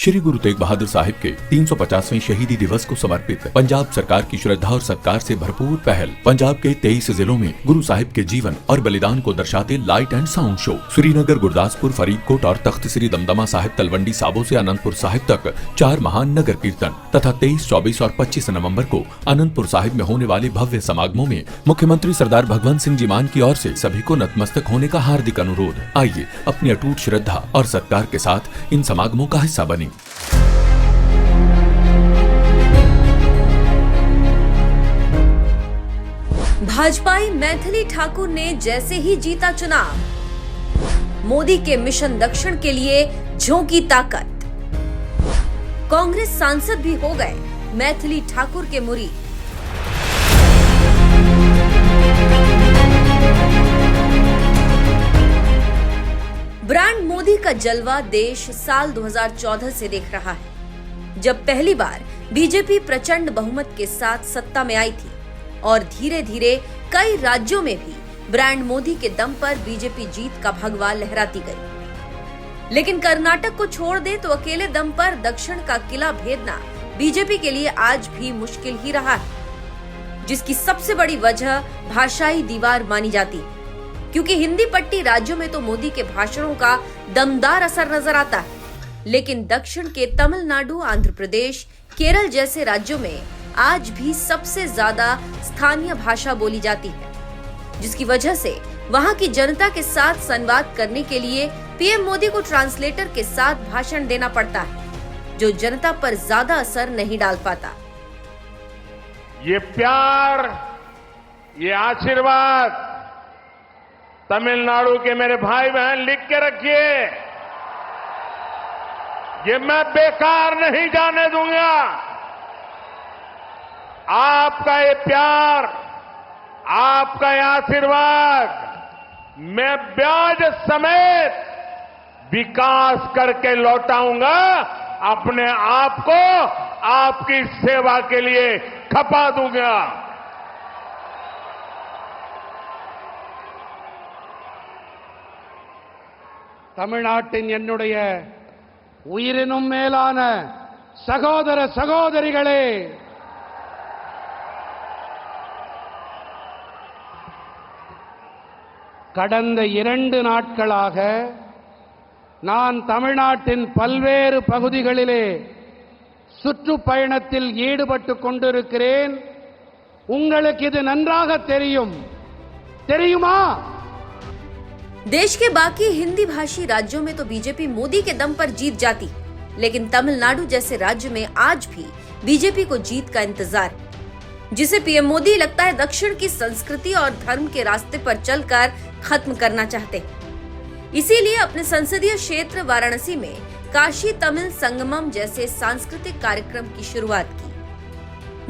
श्री गुरु तेग बहादुर साहिब के 350वें शहीदी दिवस को समर्पित पंजाब सरकार की श्रद्धा और सत्कार से भरपूर पहल। पंजाब के 23 जिलों में गुरु साहिब के जीवन और बलिदान को दर्शाते light and sound show Srinagar, Gurdaspur, Faridkot और तख्त श्री दमदमा साहिब, तलवंडी साबो से अनंतपुर साहिब तक 4 महान नगर कीर्तन तथा 23, 24 और 25 नवम्बर को अनंतपुर साहिब में होने वाले भव्य समागमों में मुख्यमंत्री सरदार भगवंत सिंह जी मान की ओर से सभी को नतमस्तक होने का हार्दिक अनुरोध। आइए अपनी अटूट श्रद्धा और सत्कार के साथ इन समागमों का हिस्सा बने। भाजपाई मैथिली ठाकुर ने जैसे ही जीता चुनाव, मोदी के मिशन दक्षिण के लिए झोंकी ताकत। कांग्रेस सांसद भी हो गए मैथिली ठाकुर के मुरीद। ब्रांड मोदी का जलवा देश साल 2014 से देख रहा है, जब पहली बार बीजेपी प्रचंड बहुमत के साथ सत्ता में आई थी और धीरे धीरे कई राज्यों में भी ब्रांड मोदी के दम पर बीजेपी जीत का भगवा लहराती गई। लेकिन कर्नाटक को छोड़ दे तो अकेले दम पर दक्षिण का किला भेदना बीजेपी के लिए आज भी मुश्किल ही रहा है, जिसकी सबसे बड़ी वजह भाषाई दीवार मानी जाती है, क्योंकि हिंदी पट्टी राज्यों में तो मोदी के भाषणों का दमदार असर नजर आता है, लेकिन दक्षिण के तमिलनाडु, आंध्र प्रदेश, केरल जैसे राज्यों में आज भी सबसे ज्यादा स्थानीय भाषा बोली जाती है, जिसकी वजह से वहां की जनता के साथ संवाद करने के लिए पीएम मोदी को ट्रांसलेटर के साथ भाषण देना पड़ता है, जो जनता पर ज्यादा असर नहीं डाल पाता। ये प्यार, ये आशीर्वाद तमिलनाडु के मेरे भाई बहन लिख के रखिए, ये मैं बेकार नहीं जाने दूंगा। आपका ये प्यार, आपका ये आशीर्वाद मैं ब्याज समेत विकास करके लौटाऊंगा, अपने आप को आपकी सेवा के लिए खपा दूंगा। தமிழ்நாட்டின் என்னுடைய உயிரினும் மேலான சகோதர சகோதரிகளே, கடந்த 2 நாட்களாக நான் தமிழ்நாட்டின் பல்வேறு பகுதிகளிலே சுற்றுப்பயணத்தில் ஈடுபட்டுக் கொண்டிருக்கிறேன். உங்களுக்கு இது நன்றாக தெரியுமா? देश के बाकी हिंदी भाषी राज्यों में तो बीजेपी मोदी के दम पर जीत जाती, लेकिन तमिलनाडु जैसे राज्य में आज भी बीजेपी को जीत का इंतजार, जिसे पीएम मोदी लगता है दक्षिण की संस्कृति और धर्म के रास्ते पर चलकर खत्म करना चाहते हैं। इसीलिए अपने संसदीय क्षेत्र वाराणसी में काशी तमिल संगमम जैसे सांस्कृतिक कार्यक्रम की शुरुआत की,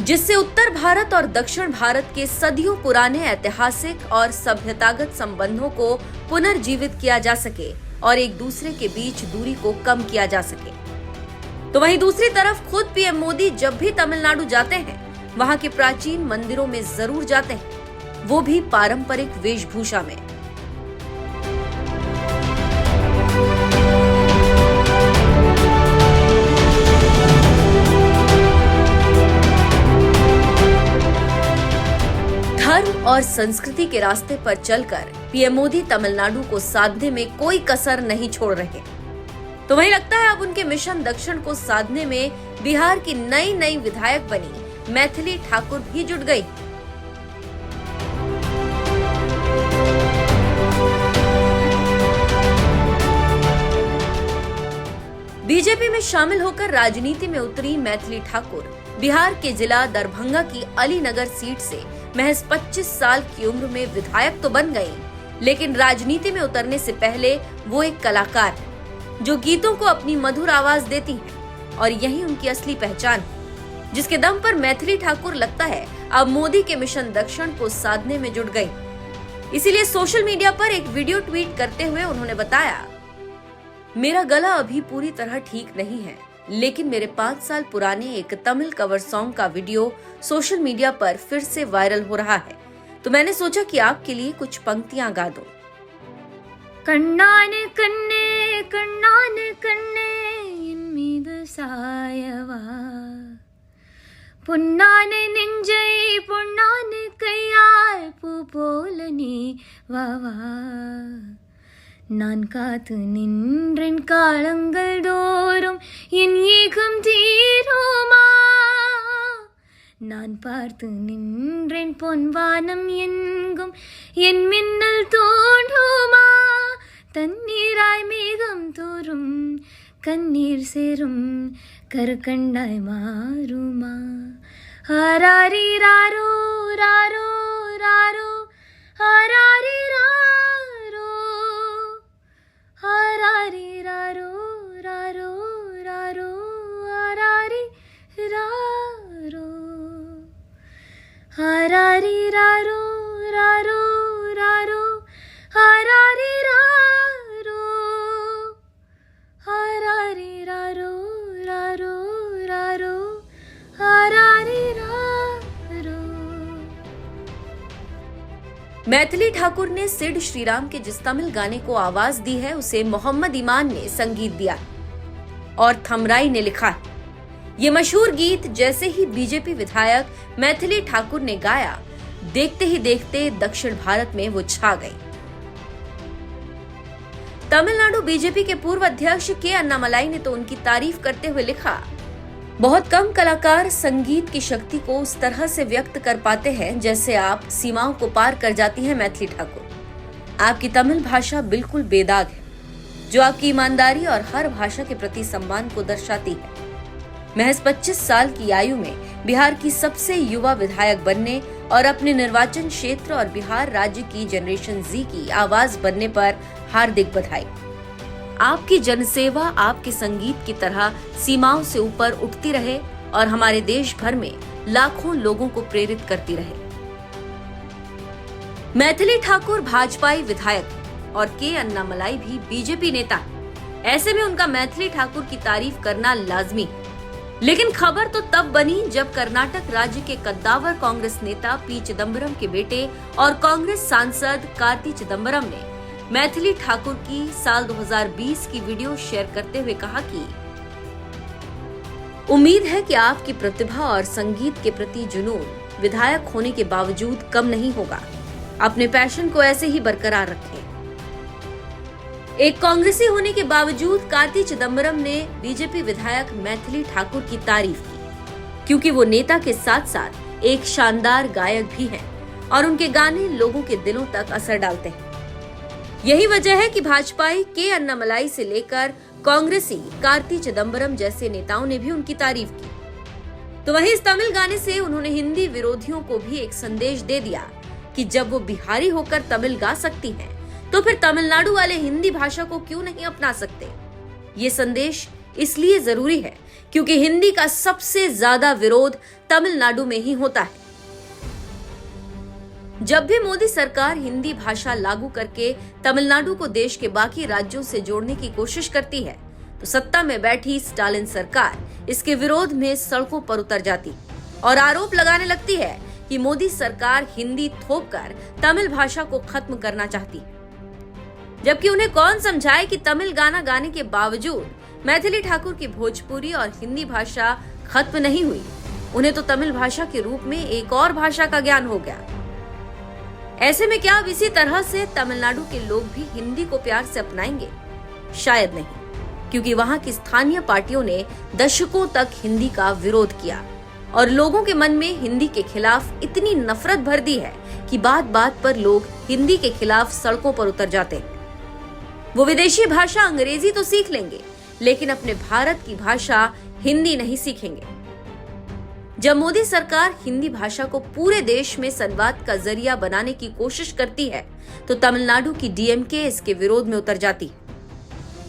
जिससे उत्तर भारत और दक्षिण भारत के सदियों पुराने ऐतिहासिक और सभ्यतागत संबंधों को पुनर्जीवित किया जा सके और एक दूसरे के बीच दूरी को कम किया जा सके। तो वहीं दूसरी तरफ खुद पीएम मोदी जब भी तमिलनाडु जाते हैं, वहां के प्राचीन मंदिरों में जरूर जाते हैं, वो भी पारंपरिक वेशभूषा में। धर्म और संस्कृति के रास्ते पर चलकर पीएम मोदी तमिलनाडु को साधने में कोई कसर नहीं छोड़ रहे। तो वहीं लगता है अब उनके मिशन दक्षिण को साधने में बिहार की नई विधायक बनी मैथिली ठाकुर भी जुट गई। बीजेपी में शामिल होकर राजनीति में उतरी मैथिली ठाकुर बिहार के जिला दरभंगा की अलीनगर सीट से महज 25 साल की उम्र में विधायक तो बन गई, लेकिन राजनीति में उतरने से पहले वो एक कलाकार है, जो गीतों को अपनी मधुर आवाज देती हैं, और यही उनकी असली पहचान है, जिसके दम पर मैथिली ठाकुर लगता है अब मोदी के मिशन दक्षिण को साधने में जुट गई। इसीलिए सोशल मीडिया पर एक वीडियो ट्वीट करते हुए उन्होंने बताया, मेरा गला अभी पूरी तरह ठीक नहीं है, लेकिन मेरे 5 साल पुराने एक तमिल कवर सॉन्ग का वीडियो सोशल मीडिया पर फिर से वायरल हो रहा है, तो मैंने सोचा कि आपके लिए कुछ पंक्तियां गा दूं। கண்ணான கண்ணே கண்ணான கண்ணே என் மீது சாயவா பொன்னான நெஞ்சை பொன்னான கையால் பூ போல நீ வாவா நான் காத்து நின்றேன் காலங்கள் தோறும் என் ஏகம் தீருமா நான் பார்த்து நின்றேன் பொன்வானம் எங்கும் என் மின்னல் தோன்றுமா தண்ணீராய் மேகம் தோறும் கண்ணீர் சேரும் கருக்கண்டாய் மாறுமா ஹராரி ராரோ ராரோ ராரோ ஹராரி ராரோ ஹராரி ராரோ ராரோ ராரோ ஹராரி ராரோ ஹராரி ராரோ ராரோ ராரோ ஹராரி ராரோ ஹராரி ராரோ ராரோ ராரோ ஹராரி ராரோ। मैथिली ठाकुर ने सिड श्रीराम के जिस तमिल गाने को आवाज दी है उसे मोहम्मद ईमान ने संगीत दिया और थमराई ने लिखा है। ये मशहूर गीत जैसे ही बीजेपी विधायक मैथिली ठाकुर ने गाया, देखते ही देखते दक्षिण भारत में वो छा गई। तमिलनाडु बीजेपी के पूर्व अध्यक्ष के अन्नामलाई ने तो उनकी तारीफ करते हुए लिखा, बहुत कम कलाकार संगीत की शक्ति को उस तरह से व्यक्त कर पाते हैं जैसे आप सीमाओं को पार कर जाती हैं मैथिली ठाकुर। आपकी तमिल भाषा बिल्कुल बेदाग है, जो आपकी ईमानदारी और हर भाषा के प्रति सम्मान को दर्शाती है। महज 25 साल की आयु में बिहार की सबसे युवा विधायक बनने और अपने निर्वाचन क्षेत्र और बिहार राज्य की जनरेशन जी की आवाज बनने पर हार्दिक बधाई। आपकी जनसेवा आपके संगीत की तरह सीमाओं से ऊपर उठती रहे और हमारे देश भर में लाखों लोगों को प्रेरित करती रहे। मैथिली ठाकुर भाजपाई विधायक और के अन्नामलाई भी बीजेपी नेता है। ऐसे में उनका मैथिली ठाकुर की तारीफ करना लाजमी। लेकिन खबर तो तब बनी जब कर्नाटक राज्य के कद्दावर कांग्रेस नेता पी चिदम्बरम के बेटे और कांग्रेस सांसद कार्ति चिदम्बरम ने मैथिली ठाकुर की साल 2020 की वीडियो शेयर करते हुए कहा कि उम्मीद है कि आपकी प्रतिभा और संगीत के प्रति जुनून विधायक होने के बावजूद कम नहीं होगा। अपने पैशन को ऐसे ही बरकरार रखें। एक कांग्रेसी होने के बावजूद कार्ति चिदम्बरम ने बीजेपी विधायक मैथिली ठाकुर की तारीफ की, क्योंकि वो नेता के साथ साथ एक शानदार गायक भी हैं और उनके गाने लोगों के दिलों तक असर डालते हैं। यही वजह है कि भाजपाई के अन्नामलाई से लेकर कांग्रेसी कार्ति चिदम्बरम जैसे नेताओं ने भी उनकी तारीफ की। तो वहीं इस तमिल गाने से उन्होंने हिंदी विरोधियों को भी एक संदेश दे दिया कि जब वो बिहारी होकर तमिल गा सकती हैं, तो फिर तमिलनाडु वाले हिंदी भाषा को क्यों नहीं अपना सकते। ये संदेश इसलिए जरूरी है क्योंकि हिंदी का सबसे ज्यादा विरोध तमिलनाडु में ही होता है। जब भी मोदी सरकार हिंदी भाषा लागू करके तमिलनाडु को देश के बाकी राज्यों से जोड़ने की कोशिश करती है, तो सत्ता में बैठी स्टालिन सरकार इसके विरोध में सड़कों पर उतर जाती और आरोप लगाने लगती है कि मोदी सरकार हिंदी थोपकर तमिल भाषा को खत्म करना चाहती। जबकि उन्हें कौन समझाए कि तमिल गाना गाने के बावजूद मैथिली ठाकुर की भोजपुरी और हिंदी भाषा खत्म नहीं हुई। उन्हें तो तमिल भाषा के रूप में एक और भाषा का ज्ञान हो गया। ऐसे में क्या अब इसी तरह से तमिलनाडु के लोग भी हिंदी को प्यार से अपनाएंगे? शायद नहीं, क्योंकि वहां की स्थानीय पार्टियों ने दशकों तक हिंदी का विरोध किया और लोगों के मन में हिंदी के खिलाफ इतनी नफरत भर दी है कि बात बात पर लोग हिंदी के खिलाफ सड़कों पर उतर जाते हैं। वो विदेशी भाषा अंग्रेजी तो सीख लेंगे, लेकिन अपने भारत की भाषा हिंदी नहीं सीखेंगे। जब मोदी सरकार हिंदी भाषा को पूरे देश में संवाद का जरिया बनाने की कोशिश करती है, तो तमिलनाडु की डीएमके इसके विरोध में उतर जाती है,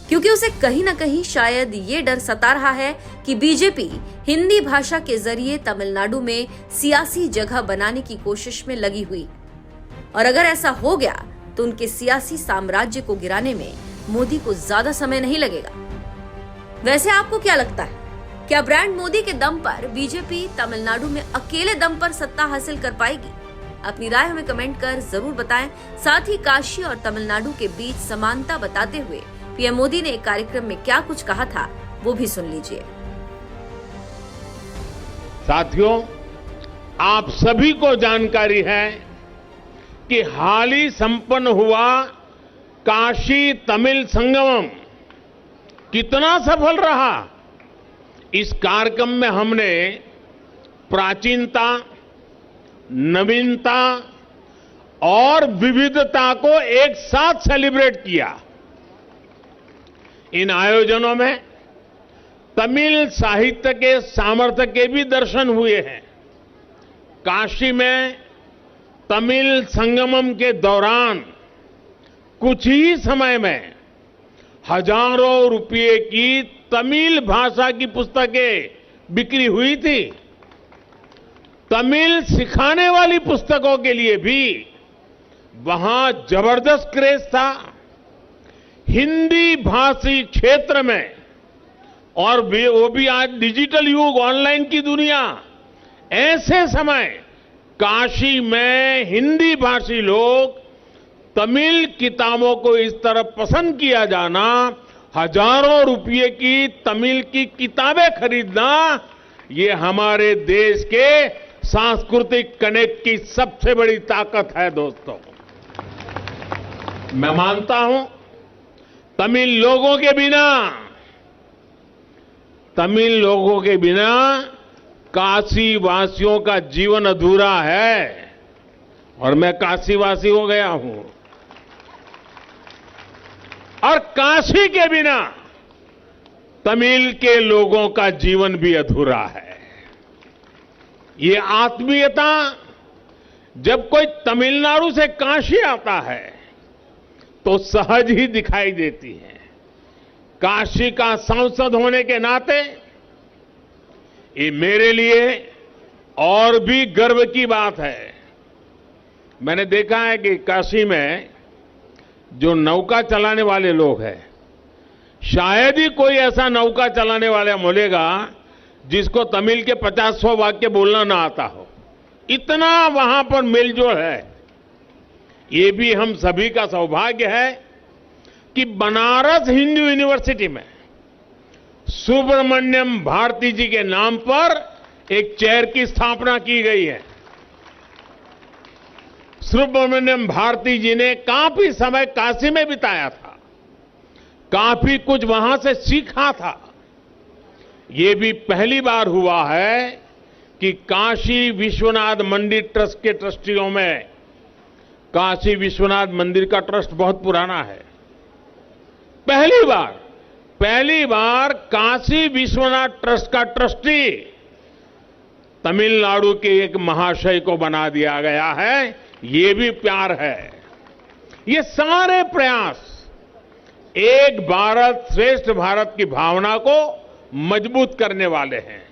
क्योंकि उसे कहीं न कहीं शायद ये डर सता रहा है कि बीजेपी हिंदी भाषा के जरिए तमिलनाडु में सियासी जगह बनाने की कोशिश में लगी हुई, और अगर ऐसा हो गया तो उनके सियासी साम्राज्य को गिराने में मोदी को ज्यादा समय नहीं लगेगा। वैसे आपको क्या लगता है, क्या ब्रांड मोदी के दम पर बीजेपी तमिलनाडु में अकेले दम पर सत्ता हासिल कर पाएगी? अपनी राय हमें कमेंट कर जरूर बताएं। साथ ही काशी और तमिलनाडु के बीच समानता बताते हुए पीएम मोदी ने एक कार्यक्रम में क्या कुछ कहा था, वो भी सुन लीजिए। साथियों, आप सभी को जानकारी है कि हाल ही संपन्न हुआ काशी तमिल संगमम कितना सफल रहा। इस कार्यक्रम में हमने प्राचीनता, नवीनता और विविधता को एक साथ सेलिब्रेट किया। इन आयोजनों में तमिल साहित्य के सामर्थ्य के भी दर्शन हुए हैं। काशी में तमिल संगमम के दौरान कुछ ही समय में हजारों रुपये की तमिल भाषा की पुस्तकें बिक्री हुई थी। तमिल सिखाने वाली पुस्तकों के लिए भी वहां जबरदस्त क्रेज था। हिंदी भाषी क्षेत्र में, और वो भी आज डिजिटल युग, ऑनलाइन की दुनिया, ऐसे समय काशी में हिंदी भाषी लोग तमिल किताबों को इस तरह पसंद किया जाना, हजारों रुपये की तमिल की किताबें खरीदना, ये हमारे देश के सांस्कृतिक कनेक्ट की सबसे बड़ी ताकत है। दोस्तों, मैं मानता हूं तमिल लोगों के बिना काशी वासियों का जीवन अधूरा है। और मैं काशीवासी हो गया हूं। और काशी के बिना तमिल के लोगों का जीवन भी अधूरा है। ये आत्मीयता जब कोई तमिलनाडु से काशी आता है तो सहज ही दिखाई देती है। काशी का सांसद होने के नाते ये मेरे लिए और भी गर्व की बात है। मैंने देखा है कि काशी में जो नौका चलाने वाले लोग हैं, शायद ही कोई ऐसा नौका चलाने वाला मिलेगा जिसको तमिल के 50 वाक्य बोलना ना आता हो। इतना वहां पर मेलजोल है। ये भी हम सभी का सौभाग्य है कि बनारस हिंदू यूनिवर्सिटी में सुब्रमण्यम भारती जी के नाम पर एक चेयर की स्थापना की गई है। सुब्रमण्यम भारती जी ने काफी समय काशी में बिताया था, काफी कुछ वहां से सीखा था। ये भी पहली बार हुआ है कि काशी विश्वनाथ मंदिर ट्रस्ट के ट्रस्टियों में, काशी विश्वनाथ मंदिर का ट्रस्ट बहुत पुराना है, पहली बार काशी विश्वनाथ ट्रस्ट का ट्रस्टी तमिलनाडु के एक महाशय को बना दिया गया है। ये भी प्यार है। ये सारे प्रयास एक भारत श्रेष्ठ भारत की भावना को मजबूत करने वाले हैं।